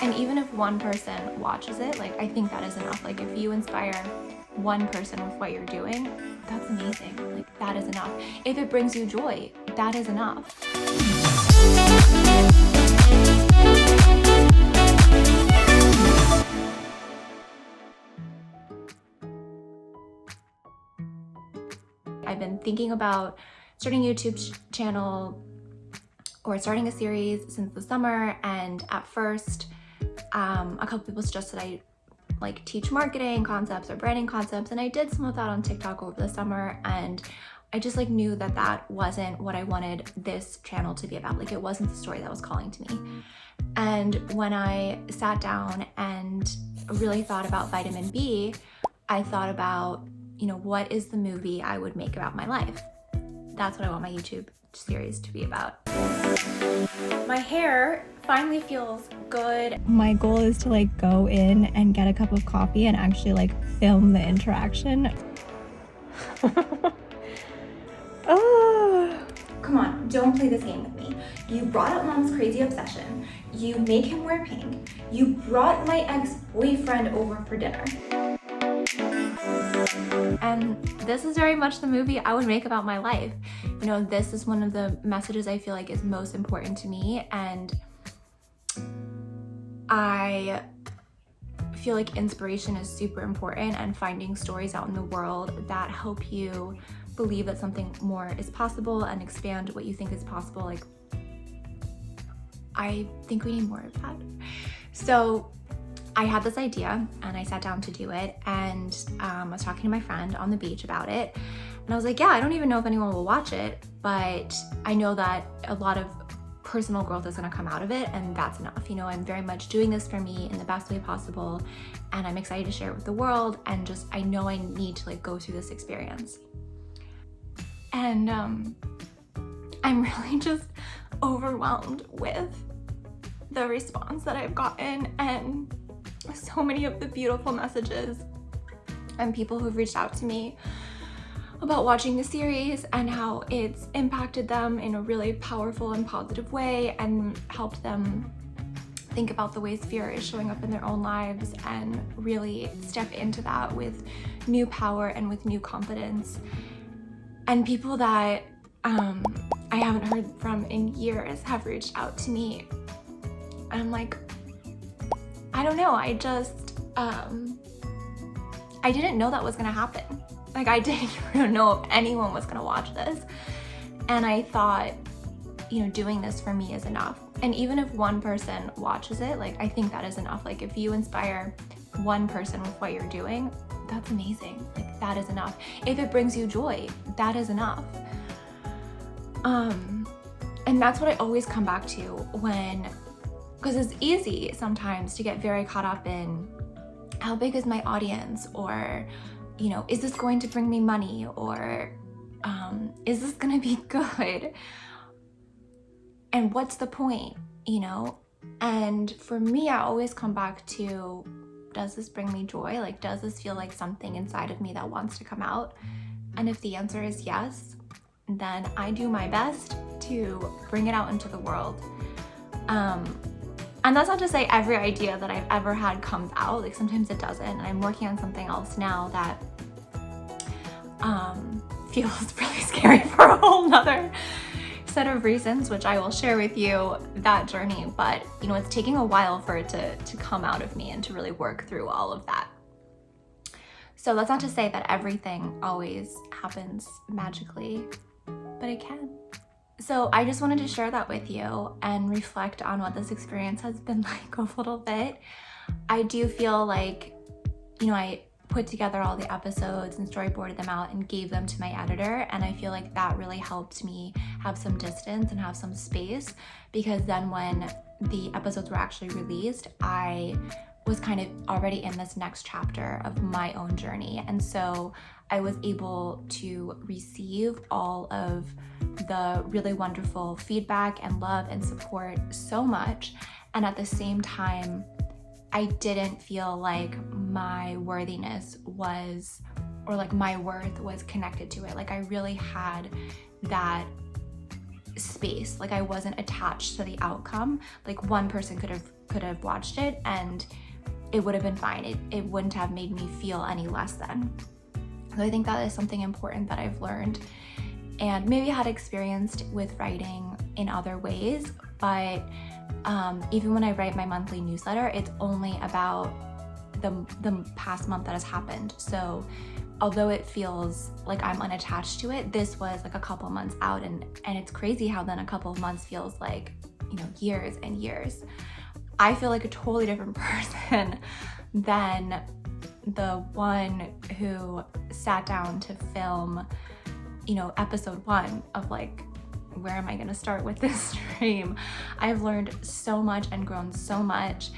And even if one person watches it, like, I think that is enough. Like, if you inspire one person with what you're doing, that's amazing. Like, that is enough. If it brings you joy, that is enough. I've been thinking about starting a YouTube channel or starting a series since the summer, and at first a couple people suggested I like teach marketing concepts or branding concepts, and I did some of that on TikTok over the summer, and I just like knew that that wasn't what I wanted this channel to be about. Like, it wasn't the story that was calling to me. And when I sat down and really thought about vitamin B, I thought about, you know, what is the movie I would make about my life? That's what I want my YouTube series to be about. My hair finally feels good. My goal is to like go in and get a cup of coffee and actually like film the interaction. Oh. Come on, don't play this game with me. You brought up mom's crazy obsession. You make him wear pink. You brought my ex-boyfriend over for dinner. And this is very much the movie I would make about my life. You know, this is one of the messages I feel like is most important to me, and I feel like inspiration is super important, and finding stories out in the world that help you believe that something more is possible and expand what you think is possible. Like, I think we need more of that. So I had this idea and I sat down to do it, and I was talking to my friend on the beach about it, and I was like, yeah, I don't even know if anyone will watch it, but I know that a lot of personal growth is gonna come out of it, and that's enough. You know, I'm very much doing this for me in the best way possible, and I'm excited to share it with the world, and just, I know I need to like go through this experience. And I'm really just overwhelmed with the response that I've gotten, and so many of the beautiful messages and people who've reached out to me about watching the series and how it's impacted them in a really powerful and positive way and helped them think about the ways fear is showing up in their own lives and really step into that with new power and with new confidence. And people that I haven't heard from in years have reached out to me, and I'm like, I don't know, I just, I didn't know that was gonna happen. Like, I didn't even know if anyone was gonna watch this. And I thought, you know, doing this for me is enough. And even if one person watches it, like, I think that is enough. Like, if you inspire one person with what you're doing, that's amazing. Like, that is enough. If it brings you joy, that is enough. And that's what I always come back to when, because it's easy sometimes to get very caught up in how big is my audience, or, you know, is this going to bring me money, or is this gonna be good? And what's the point, you know? And for me, I always come back to, does this bring me joy? Like, does this feel like something inside of me that wants to come out? And if the answer is yes, then I do my best to bring it out into the world. And that's not to say every idea that I've ever had comes out. Like, sometimes it doesn't. And I'm working on something else now that feels really scary for a whole nother set of reasons, which I will share with you that journey. But, you know, it's taking a while for it to come out of me and to really work through all of that. So that's not to say that everything always happens magically, but it can. So I just wanted to share that with you and reflect on what this experience has been like a little bit. I do feel like, you know, I put together all the episodes and storyboarded them out and gave them to my editor, and I feel like that really helped me have some distance and have some space, because then when the episodes were actually released, I was kind of already in this next chapter of my own journey. And so I was able to receive all of the really wonderful feedback and love and support so much. And at the same time, I didn't feel like my worthiness was, or like my worth was connected to it. Like, I really had that space. Like, I wasn't attached to the outcome. Like, one person could have could have watched it and it would have been fine. It wouldn't have made me feel any less than. So I think that is something important that I've learned and maybe had experienced with writing in other ways, but even when I write my monthly newsletter, it's only about the past month that has happened. So although it feels like I'm unattached to it, this was like a couple months out, and it's crazy how then a couple of months feels like, you know, years and years. I feel like a totally different person than the one who sat down to film, you know, episode 1 of like, where am I gonna start with this dream? I've learned so much and grown so much.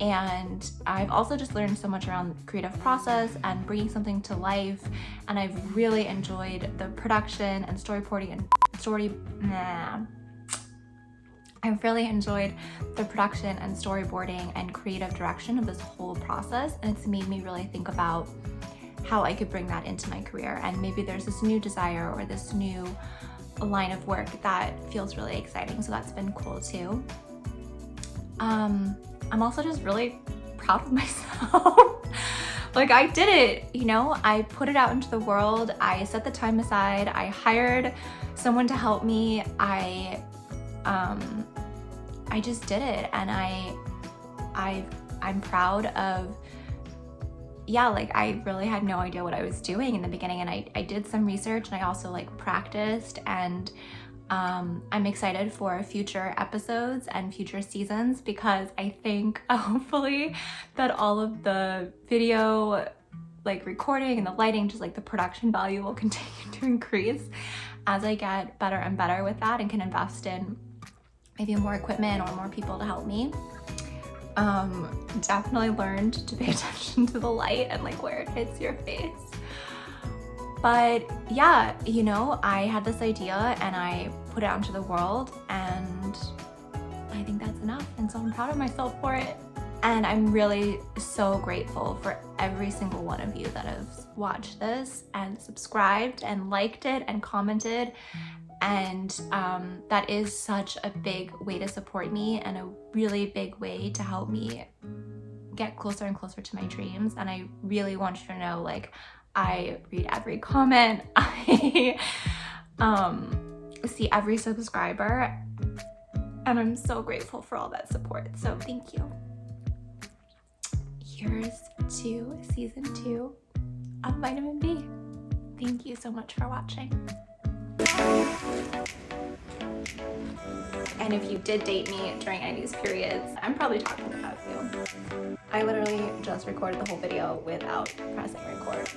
And I've also just learned so much around the creative process and bringing something to life. And I've really enjoyed the production and storyboarding and I've really enjoyed the production and storyboarding and creative direction of this whole process. And it's made me really think about how I could bring that into my career. And maybe there's this new desire or this new line of work that feels really exciting. So that's been cool too. I'm also just really proud of myself. Like, I did it, you know, I put it out into the world. I set the time aside. I hired someone to help me. I just did it. And I'm proud of, yeah, like I really had no idea what I was doing in the beginning, and I did some research and I also like practiced, and I'm excited for future episodes and future seasons because I think hopefully that all of the video like recording and the lighting, just like the production value will continue to increase as I get better and better with that and can invest in maybe more equipment or more people to help me. Definitely learned to pay attention to the light and like where it hits your face. But yeah, you know, I had this idea and I put it out into the world, and I think that's enough. And so I'm proud of myself for it. And I'm really so grateful for every single one of you that has watched this and subscribed and liked it and commented. And that is such a big way to support me and a really big way to help me get closer and closer to my dreams. And I really want you to know, like, I read every comment, I see every subscriber, and I'm so grateful for all that support. So thank you. Here's to season 2 of Vitamin B. Thank you so much for watching. And if you did date me during any of these periods, I'm probably talking about you. I literally just recorded the whole video without pressing record.